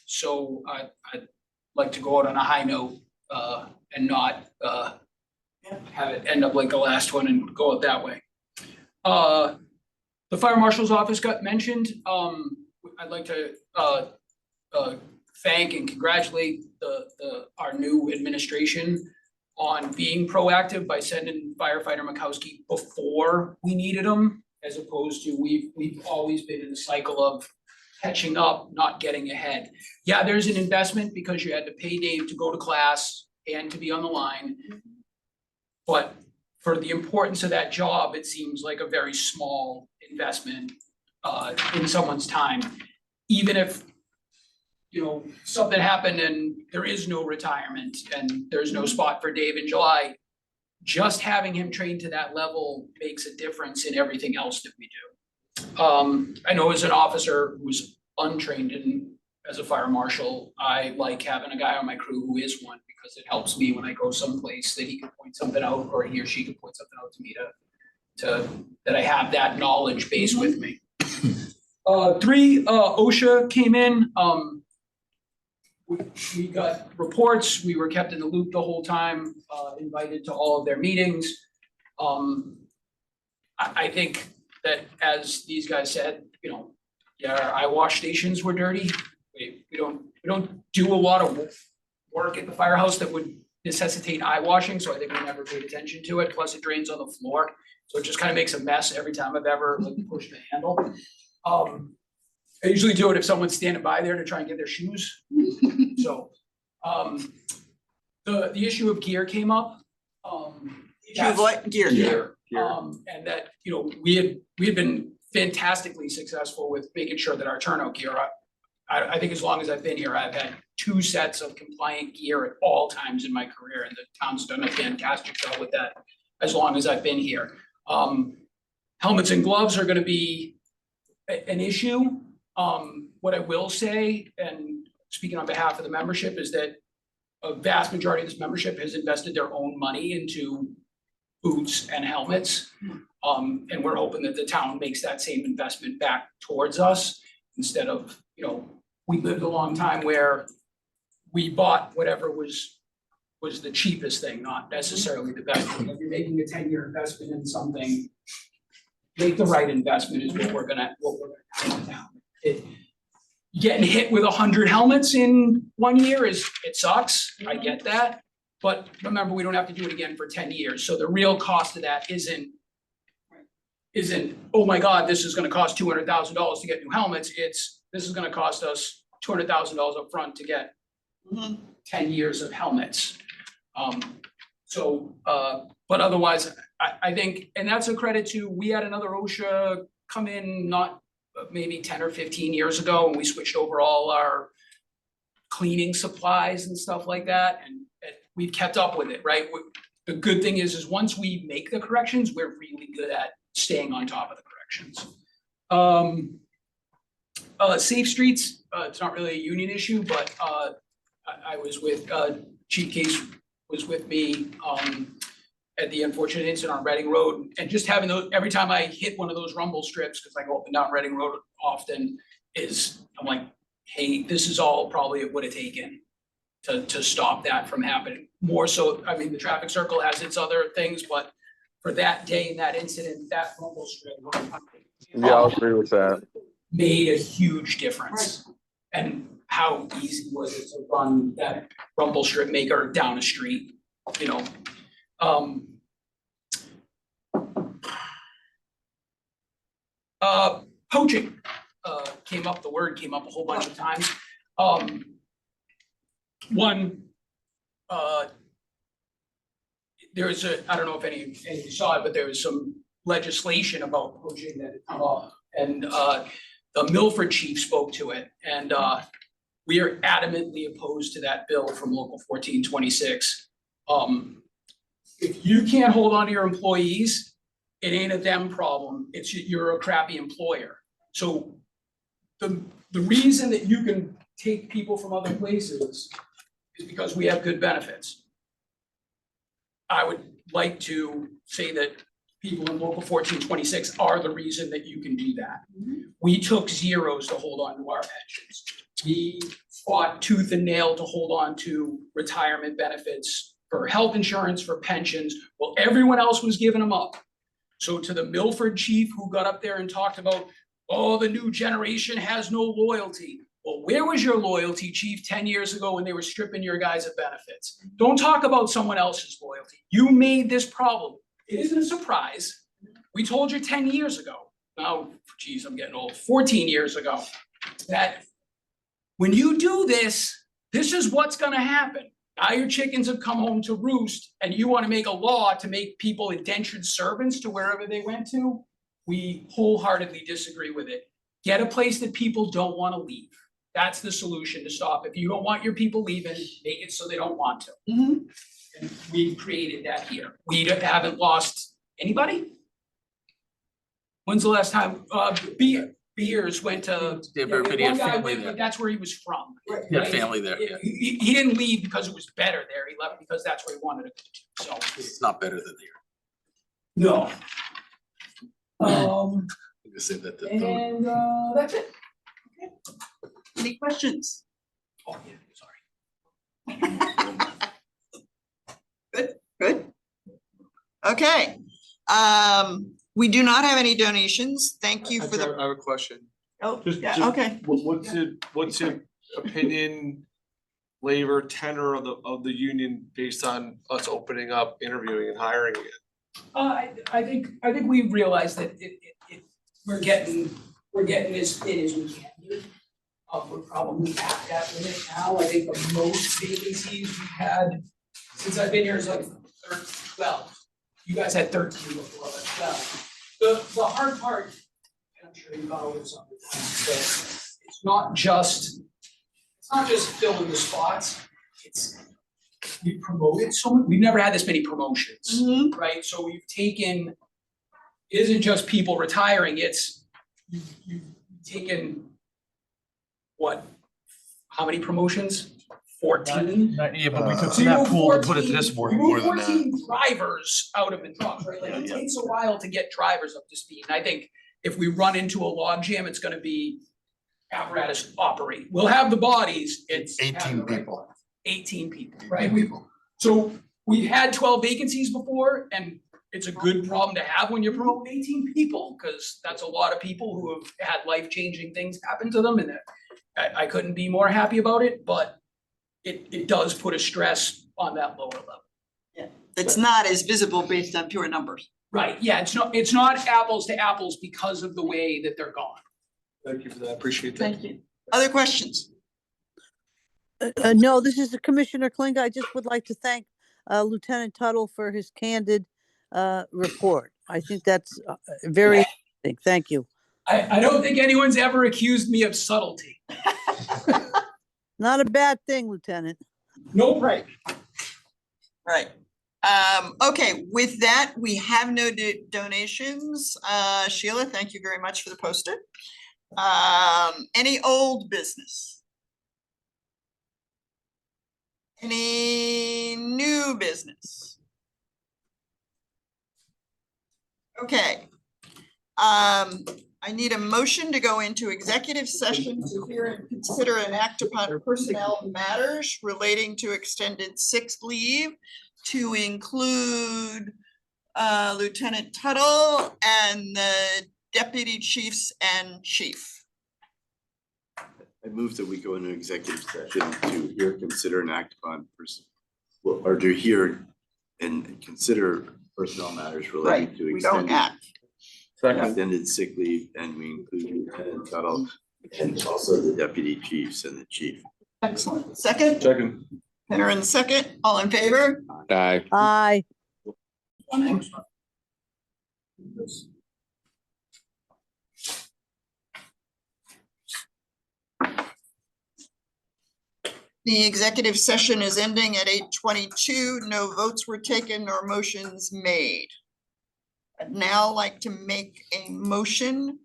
So I'd like to go out on a high note, and not, have it end up like the last one and go out that way. The fire marshal's office got mentioned. I'd like to, thank and congratulate our new administration on being proactive by sending firefighter Mikowski before we needed him, as opposed to we've always been in the cycle of catching up, not getting ahead. Yeah, there's an investment because you had to pay Dave to go to class and to be on the line. But for the importance of that job, it seems like a very small investment in someone's time. Even if, you know, something happened and there is no retirement and there's no spot for Dave in July, just having him trained to that level makes a difference in everything else that we do. I know as an officer who's untrained as a fire marshal, I like having a guy on my crew who is one, because it helps me when I go someplace that he can point something out, or he or she can point something out to me that I have that knowledge base with me. 3, OSHA came in. We got reports, we were kept in the loop the whole time, invited to all of their meetings. I think that, as these guys said, you know, yeah, our eye wash stations were dirty. We don't do a lot of work at the firehouse that would necessitate eye washing, so I think we never paid attention to it. Plus it drains on the floor, so it just kind of makes a mess every time I've ever like pushed the handle. I usually do it if someone's standing by there to try and get their shoes. So, the issue of gear came up. Issue of what? Gear. And that, you know, we had been fantastically successful with making sure that our turnout gear, I think as long as I've been here, I've had 2 sets of compliant gear at all times in my career, and the town's done a fantastic job with that as long as I've been here. Helmets and gloves are gonna be an issue. What I will say, and speaking on behalf of the membership, is that a vast majority of this membership has invested their own money into boots and helmets. And we're hoping that the town makes that same investment back towards us, instead of, you know, we lived a long time where we bought whatever was the cheapest thing, not necessarily the best thing. If you're making a 10-year investment in something, make the right investment is what we're gonna do now. Getting hit with 100 helmets in 1 year it sucks, I get that. But remember, we don't have to do it again for 10 years. So the real cost of that isn't, oh my God, this is gonna cost $200,000 to get new helmets. It's, this is gonna cost us $200,000 upfront to get 10 years of helmets. But otherwise, I think, and that's a credit to, we had another OSHA come in not maybe 10 or 15 years ago, and we switched over all our cleaning supplies and stuff like that, and we've kept up with it, right? The good thing is once we make the corrections, we're really good at staying on top of the corrections. Safe streets, it's not really a union issue, but I was with, Chief Case was with me at the unfortunate incident on Reading Road, and just having those, every time I hit one of those rumble strips, because I go up and down Reading Road often, I'm like, hey, this is all probably it would have taken to stop that from happening. More so, I mean, the traffic circle has its other things, but for that day and that incident, that rumble strip Yeah, I'll agree with that. made a huge difference. And how easy was it to run that rumble strip maker down a street, you know? Poaching came up, the word came up a whole bunch of times. One, there's I don't know if any of you saw it, but there was some legislation about poaching that had come up. And the Milford chief spoke to it, and we are adamantly opposed to that bill from Local 1426. If you can't hold on to your employees, it ain't a them problem, it's you're a crappy employer. So the reason that you can take people from other places is because we have good benefits. I would like to say that people in Local 1426 are the reason that you can do that. We took zeros to hold on to our pensions. We fought tooth and nail to hold on to retirement benefits for health insurance, for pensions. Well, everyone else was giving them up. So to the Milford chief who got up there and talked about, oh, the new generation has no loyalty. Well, where was your loyalty, chief, 10 years ago when they were stripping your guys of benefits? Don't talk about someone else's loyalty. You made this problem. It isn't a surprise. We told you 10 years ago. Now, geez, I'm getting old. 14 years ago, that when you do this, this is what's gonna happen. Now your chickens have come home to roost and you wanna make a law to make people indentured servants to wherever they went to? We wholeheartedly disagree with it. Get a place that people don't wanna leave. That's the solution to stop. If you don't want your people leaving, make it so they don't want to. And we've created that here. We haven't lost anybody? When's the last time, Beers went to. Yeah, but he had one guy family went, there. that's where he was from. He had right? family there, yeah. He didn't leave because it was better there. He left because that's where he wanted to go to, so. It's not better than here. No. You said that. And that's it. Any questions? Oh, yeah, sorry. Good. Okay, we do not have any donations. Thank you for the, I have a question. oh, Just- yeah, just- okay. What's your opinion, flavor, tenor of the union based on us opening up, interviewing and hiring again? I think we've realized that we're getting as thin as we can be. We're probably at that limit now. I think the most vacancies we've had since I've been here is like 12. You guys had 13 before, but the hard part, and I'm sure you've gone over some of it, but it's not just filling the spots. It's we promoted so much. We've never had this many promotions, right? So we've taken, it isn't just people retiring, it's you've taken what, how many promotions? 14? Yeah, but we took So from you that move pool to put it to 14 this board. you move more than 14 drivers out of the truck, right? Like it takes a while to get drivers up to speed. And I think if we run into a log jam, it's gonna be apparatus operate. We'll have the bodies, it's having 18 the right people. ones. 18 people, right? So we've had 12 vacancies before, and it's a good problem to have when you're promoting 18 people, because that's a lot of people who have had life-changing things happen to them, and I couldn't be more happy about it, but it does put a stress on that lower level. It's not as visible based on pure numbers. Right, yeah, it's not apples to apples because of the way that they're gone. Thank you for that, appreciate that. Thank you. Other questions? No, this is the Commissioner Kling. I just would like to thank Lieutenant Tuttle for his candid report. I think that's very interesting. Thank you. I don't think anyone's ever accused me of subtlety. Not a bad thing, Lieutenant. No break. Right. Okay, with that, we have no donations. Sheila, thank you very much for the post-it. Any old business? Any new business? Okay. I need a motion to go into executive session to hear and consider and act upon personnel matters relating to extended sick leave to include Lieutenant Tuttle and the deputy chiefs and chief. I move that we go into executive session to hear, consider and act upon or to hear and consider personnel matters relating Right, to we don't act. extended sick leave, and we include Lieutenant Tuttle and also the deputy chiefs and the chief. Excellent. Second, Second. Henner in second, all in favor? Aye. Aye. The executive session is ending at 8:22. No votes were taken nor motions made. I'd now like to make a motion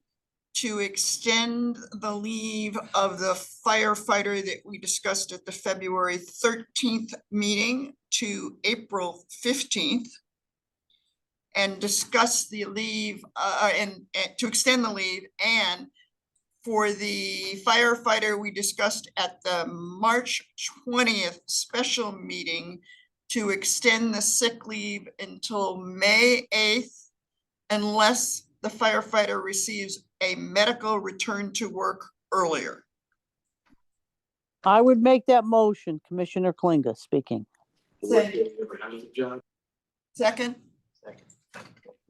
to extend the leave of the firefighter that we discussed at the February 13th meeting to April 15th. And discuss the leave, and to extend the leave, and for the firefighter we discussed at the March 20th special meeting to extend the sick leave until May 8th unless the firefighter receives a medical return to work earlier. I would make that motion, Commissioner Klinga speaking. Second?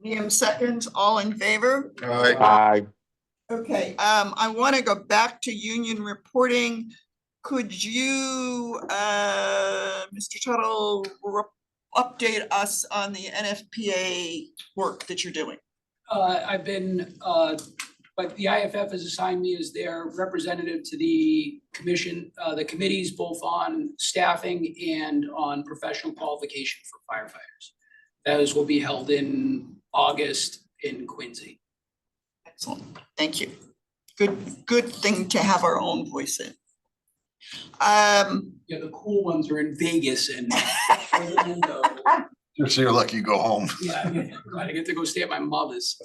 Liam seconds, all in favor? Aye. Okay, I want to go back to union reporting. Could you, Mr. Tuttle, update us on the NFPA work that you're doing? I've been, but the IFF has assigned me as their representative to the commission, the committees, both on staffing and on professional qualification for firefighters. Those will be held in August in Quincy. Excellent, thank you. Good thing to have our own voice in. Yeah, the cool ones are in Vegas and Orlando. So you're lucky you go home. Yeah, I get to go stay at my mother's.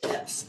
Yes.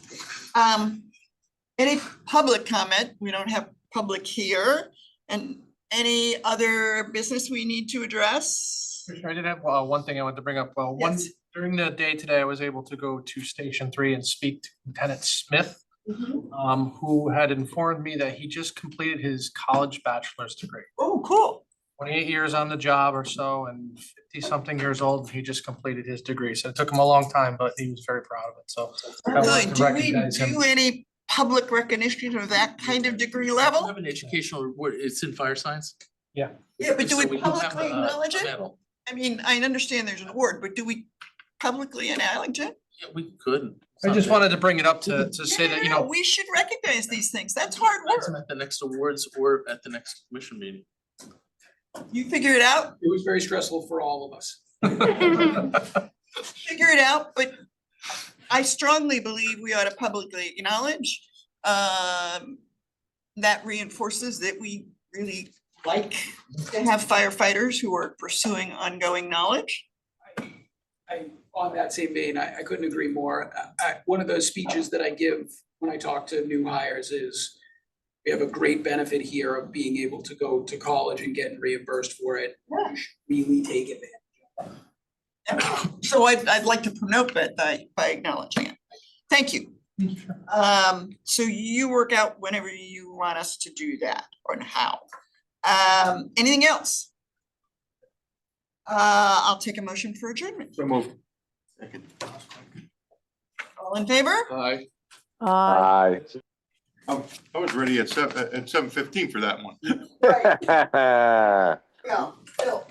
Any public comment? We don't have public here. And any other business we need to address? Commissioner, I did have one thing I wanted to bring up. Yes. During the day today, I was able to go to Station 3 and speak to Lieutenant Smith, who had informed me that he just completed his college bachelor's degree. Oh, cool. 28 years on the job or so, and 50-something years old, he just completed his degree. So it took him a long time, but he was very proud of it. So I wanted Really, to do we recognize him. do any public recognition of that kind of degree We level? have an educational reward. It's in fire science. Yeah, but do So we we do have publicly a acknowledge it? medal. I mean, I understand there's an award, but do we publicly acknowledge it? Yeah, we could. I just wanted to bring it up to say that, you know, We should recognize these things. That's hard work. At the next awards or at the next commission meeting. You figure it out, It was very stressful for all of us. figure it out, but I strongly believe we ought to publicly acknowledge. That reinforces that we really like to have firefighters who are pursuing ongoing knowledge. On that same vein, I couldn't agree more. One of those speeches that I give when I talk to new hires is we have a great benefit here of being able to go to college and getting reimbursed for it. You should really take advantage. So I'd like to promote that by acknowledging it. Thank you. So you work out whenever you want us to do that or how. Anything else? I'll take a motion for adjournment. So moved. Second. All in favor? Aye. Aye. I was ready at 7:15 for that one. Well, Bill,